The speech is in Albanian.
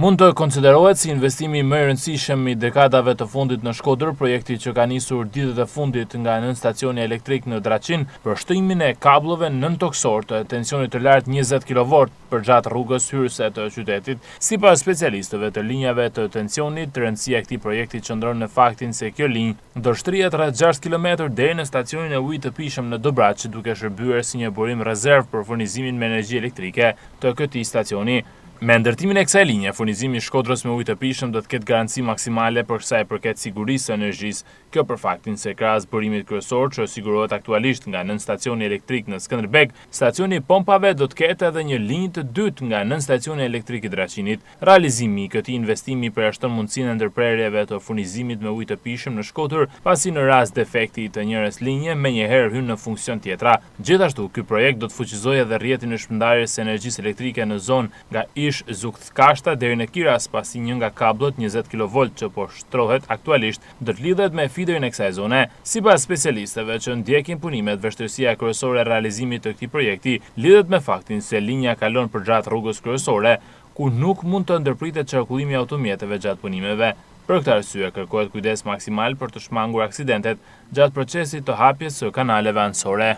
Mund të konsiderohet si investimi më i rëndësishëm i dekadave të fundit në Shkodër, projekti që ka nisur ditët e fundit nga nën stacioni elektrik në Draçin për shtrimin e kabllove nën-toksor të tensionit të lartë 20 kV përgjatë rrugës hyrëse të qytetit. Sipas specialistëve të linjave të tensionit, rëndësia e këtij projekti qëndron në faktin se kjo linjë do shtrihet rreth 6 km deri në stacionin e ujit të pishëm në Dobraç, duke shërbyer si një burim rezervë për furnizimin me energji elektrike të këtij stacioni. Me ndërtimin e kësaj linje, furnizimi i Shkodrës me ujë të pishëm do të ketë garanci maksimale për sa i përket sigurisë së energjisë. Kjo për faktin se krahas burimit kryesor që sigurohet aktualisht nga nën stacioni elektrik në Skënderbeg, stacioni i pompave do të ketë edhe një linjë të dytë nga nën stacioni elektrik i Draçinit. Realizimi i këtij investimi përjashton mundësinë e ndërprerjeve të furnizimit me ujë të pishëm në Shkodër, pasi në rast defekti të njërës linje menjëherë hyn në funksion tjetra. Gjithashtu, ky projekt do të fuqizojë edhe rrjetin e shpërndarjes së energjisë elektrike në zonë nga Zugth-Kashta deri në Kiras, pasi një nga kabllët 20 kV që po shtrohet aktualisht do të lidhet me fiderin e kësaj zone. Sipas specialistëve që ndjekin punimet, vështirësia kryesore e realizimit të këtij projekti lidhet me faktin se linja kalon përgjatë rrugës kryesore, ku nuk mund të ndërpritet qarkullimi i automjeteve gjatë punimeve. Për këtë arsye kërkohet kujdes maksimal për të shmangur aksidentet gjatë procesit të hapjes së kanaleve anësore.